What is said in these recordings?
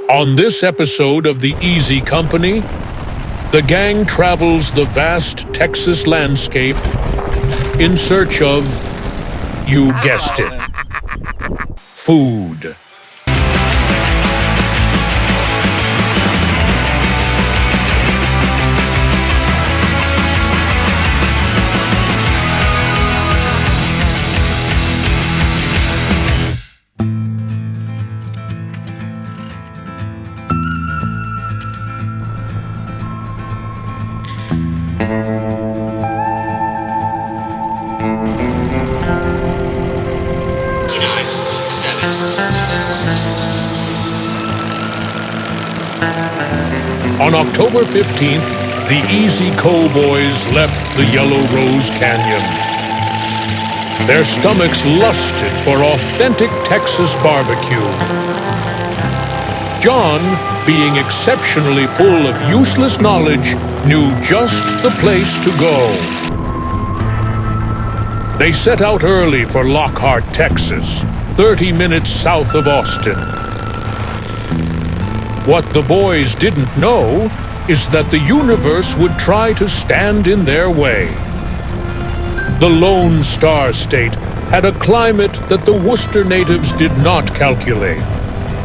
On this episode of the Eazy Company, the gang travels the vast Texas landscape in search of, you guessed it, food. On October 15th, the Eazy Co-boys left the Yellow Rose Canyon. Their stomachs lusted for authentic Texas barbecue. John, being exceptionally full of useless knowledge, knew just the place to go. They set out early for Lockhart, Texas, 30 minutes south of Austin. What the boys didn't know is that the universe would try to stand in their way. The Lone Star State had a climate that the Worcester natives did not calculate.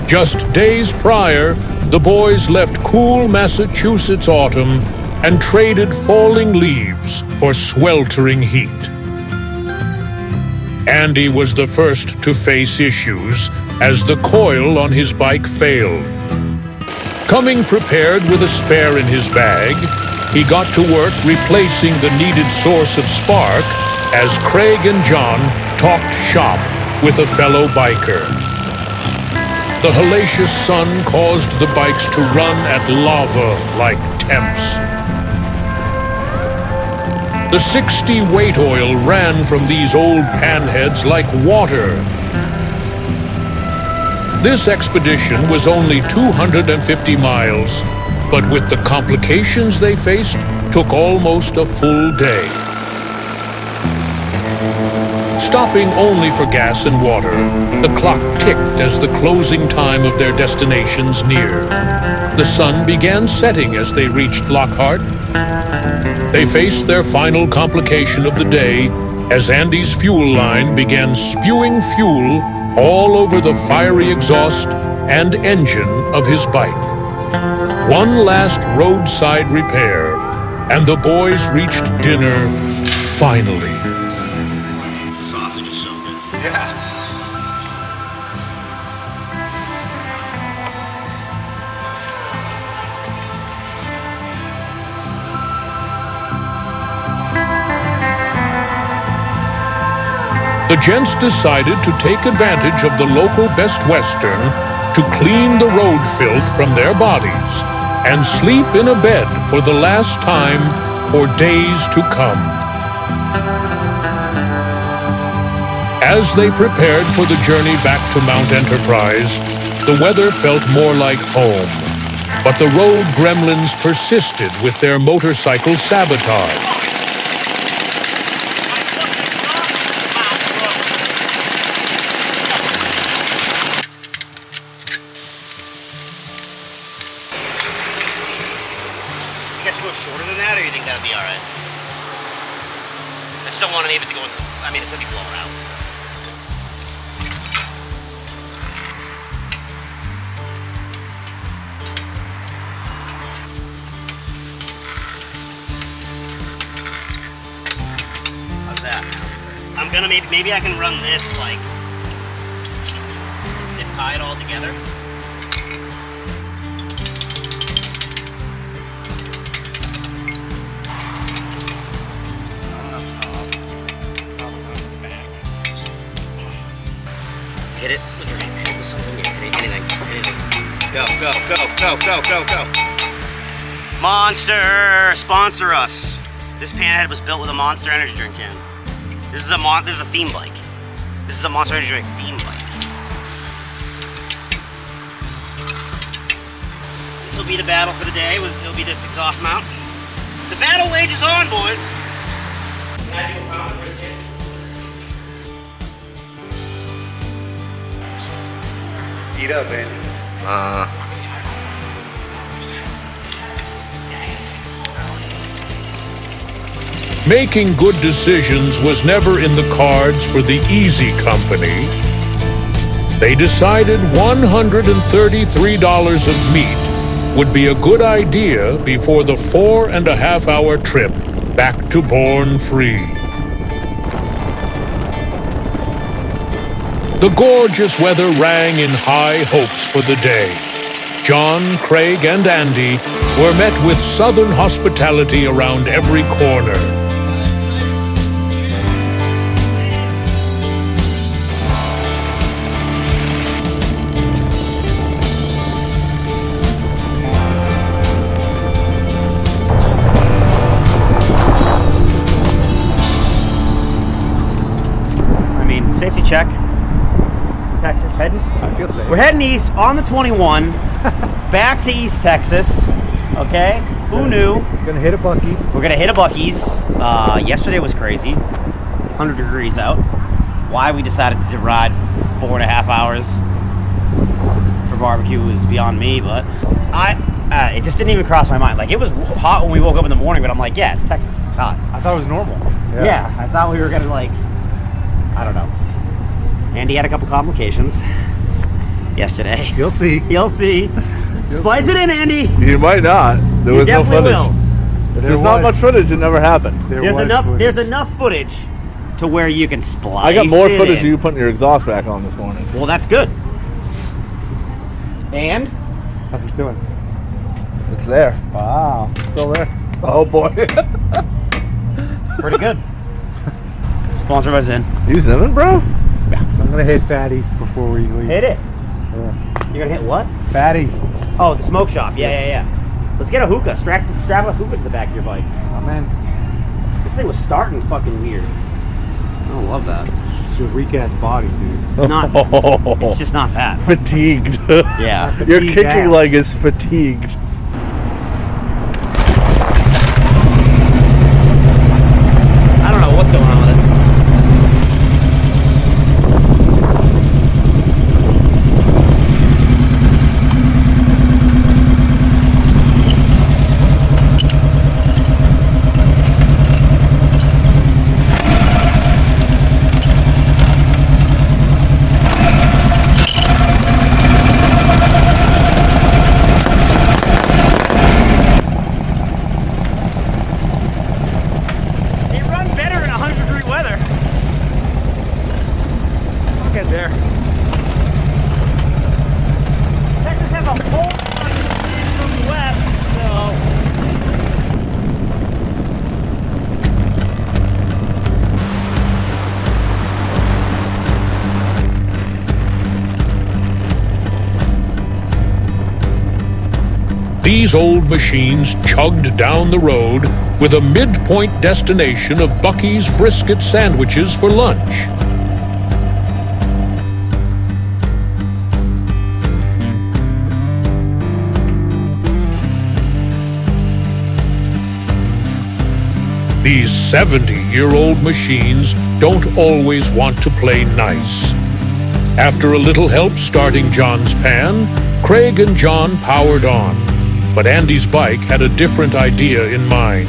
Just days prior, the boys left cool Massachusetts autumn and traded falling leaves for sweltering heat. Andy was the first to face issues as the coil on his bike failed. Coming prepared with a spare in his bag, he got to work replacing the needed source of spark as Craig and John talked shop with a fellow biker. The hellacious sun caused the bikes to run at lava like temps. The 60 weight oil ran from these old panheads like water. This expedition was only 250 miles, but with the complications they faced, took almost a full day. Stopping only for gas and water, the clock ticked as the closing time of their destinations neared. The sun began setting as they reached Lockhart. They faced their final complication of the day as Andy's fuel line began spewing fuel all over the fiery exhaust and engine of his bike. One last roadside repair, and the boys reached dinner finally. The sausage is so good. Yeah. The gents decided to take advantage of the local Best Western to clean the road filth from their bodies and sleep in a bed for the last time for days to come. As they prepared for the journey back to Mount Enterprise, the weather felt more like home, but the road gremlins persisted with their motorcycle sabotage. You guys go shorter than that, or you think that'll be alright? I just don't want to leave it to go in the... I mean, it's going to be blown out. How's that? I'm going to maybe I can run this, like, zip tie it all together. Hit it with your hand, hit it with something, yeah, hit it, anything. Go, go, go, go, go, go, go. Monster, sponsor us. This panhead was built with a Monster energy drink can. This is a theme bike. This is a Monster energy drink theme bike. This will be the battle for the day. It'll be this exhaust mount. The battle wages on, boys. Can I do a pound of brisket? Eat up, man. Making good decisions was never in the cards for the Eazy company. They decided $133 of meat would be a good idea before the 4.5-hour trip back to Born Free. The gorgeous weather rang in high hopes for the day. John, Craig, and Andy were met with southern hospitality around every corner. Safety check. Texas heading. I feel safe. We're heading east on the 21, back to East Texas. Okay, who knew? Gonna hit a Buc-ee's. We're gonna hit a Buc-ee's. Yesterday was crazy, 100 degrees out. Why we decided to ride 4.5 hours for barbecue was beyond me, but it just didn't even cross my mind. Like, it was hot when we woke up in the morning, but I'm like, yeah, it's Texas, it's hot. I thought it was normal. Yeah, I thought we were gonna, like, I don't know. Andy had a couple complications yesterday. You'll see. You'll see. Splice it in, Andy. You might not. There was no footage. Will. There's not much footage. It never happened. There's enough footage to where you can splice. I got more it footage in. of you putting your exhaust back on this morning. Well, that's good. And how's it doing? It's there. Wow, still there. Oh boy. pretty good. Sponsor us in. You zimming, bro? I'm gonna hit Fatty's before we leave. Hit it. Yeah. You're gonna hit what? Fatty's. Oh, the smoke shop. Yeah. Let's get a hookah. Strap a hookah to the back of your bike. Oh man, This thing was starting fucking weird. I don't love that. it's a weak ass body, dude. It's not. It's just not that. Fatigued. Yeah. Your Fatigued kicking ass. leg is fatigued. I don't know what's going on with it. There. Texas has a whole bunch of wind from the west, These old machines chugged down the road with a midpoint destination of Buc-ee's brisket sandwiches for lunch. These 70-year-old machines don't always want to play nice. After a little help starting John's pan, Craig and John powered on. But Andy's bike had a different idea in mind.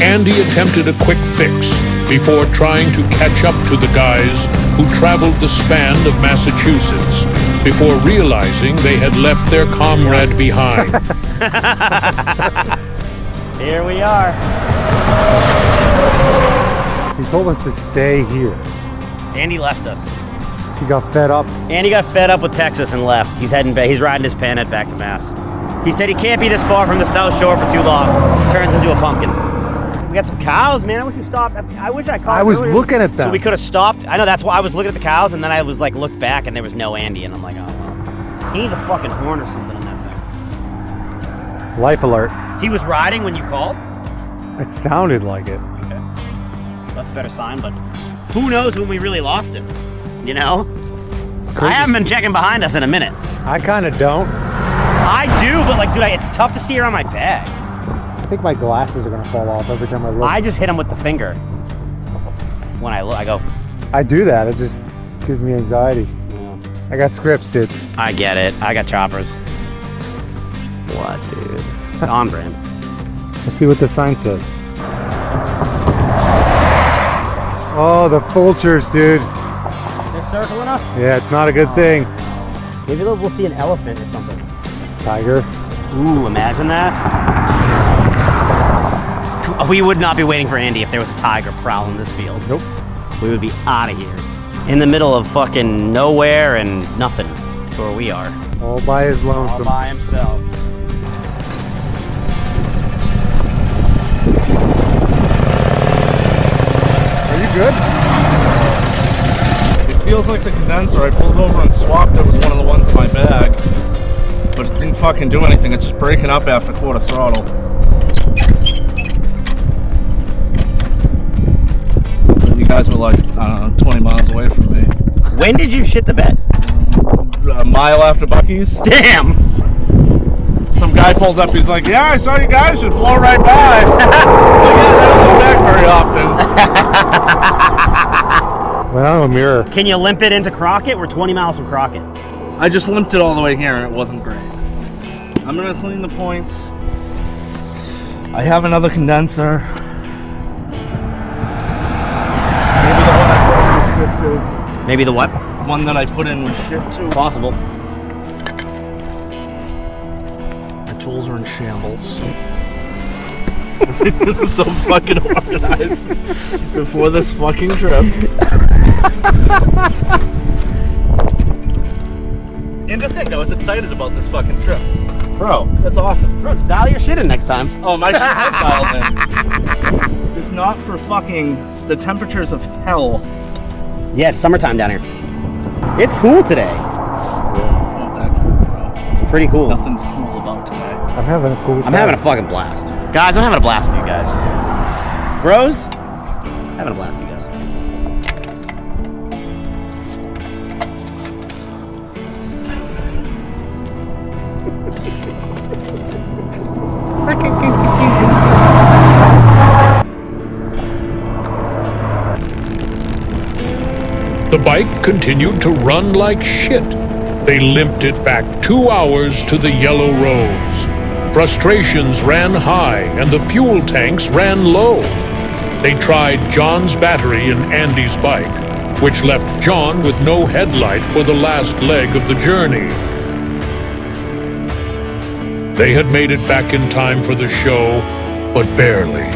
Andy attempted a quick fix before trying to catch up to the guys who traveled the span of Massachusetts, before realizing they had left their comrade behind. Here we are. He told us to stay here. Andy left us. He got fed up. Andy got fed up with Texas and left. He's heading back. He's riding his panhead back to Mass. He said he can't be this far from the South Shore for too long. Turns into a pumpkin. We got some cows, man. I wish we stopped. I wish I caught. I was earlier, looking at them. so we could have stopped. I know, that's why I was looking at the cows, and then I was like, looked back, and there was no Andy, and I'm like, oh well. He needs a fucking horn or something on that thing. Life alert. He was riding when you called. It sounded like it. Okay, that's a better sign. But who knows when we really lost him? You know. It's crazy. I haven't been checking behind us in a minute. I kind of don't. I do, but like, dude, it's tough to see around my bag. I think my glasses are gonna fall off every time I look. I just hit him with the finger. When I look, I go. I do that. It just gives me anxiety. Yeah. I got scripts, dude. I get it. I got choppers. What, dude? It's on brand. Let's see what the sign says. Oh, the vultures, dude. They're circling us. Yeah, it's not a good thing. Maybe we'll see an elephant or something. Tiger. Ooh, imagine that. We would not be waiting for Andy if there was a tiger prowling this field. Nope. We would be out of here. In the middle of fucking nowhere and nothing. That's where we are. All by his All lonesome. by himself. Are you good? It feels like the condenser. I pulled over and swapped it with one of the ones in my bag. But it didn't fucking do anything. It's just breaking up after quarter throttle. You guys were like, 20 miles away from me. When did you shit the bed? A mile after Buc-ee's. Damn! Some guy pulled up. He's like, "Yeah, I saw you guys just blow right by." I'm like, yeah, I don't come back very often. Went on a mirror. Can you limp it into Crockett? We're 20 miles from Crockett. I just limped it all the way here and it wasn't great. I'm gonna clean the points. I have another condenser. Maybe the one I put in was shit too. Maybe the what? One that I put in was shit too. Possible. My tools are in shambles. So fucking organized before this fucking trip. And to think, I was excited about this fucking trip. Bro, that's awesome. Bro, dial your shit in next time. Oh, my shit is dialed in. It's not for fucking the temperatures of hell. Yeah, it's summertime down here. It's cool today. It's not that cool, bro. It's pretty cool. Nothing's cool about today. I'm having a cool time. I'm having a fucking blast. Guys, I'm having a blast with you guys. Bros, having a blast with you guys. The bike continued to run like shit. They limped it back 2 hours to the Yellow Rose. Frustrations ran high and the fuel tanks ran low. They tried John's battery in Andy's bike, which left John with no headlight for the last leg of the journey. They had made it back in time for the show, but barely.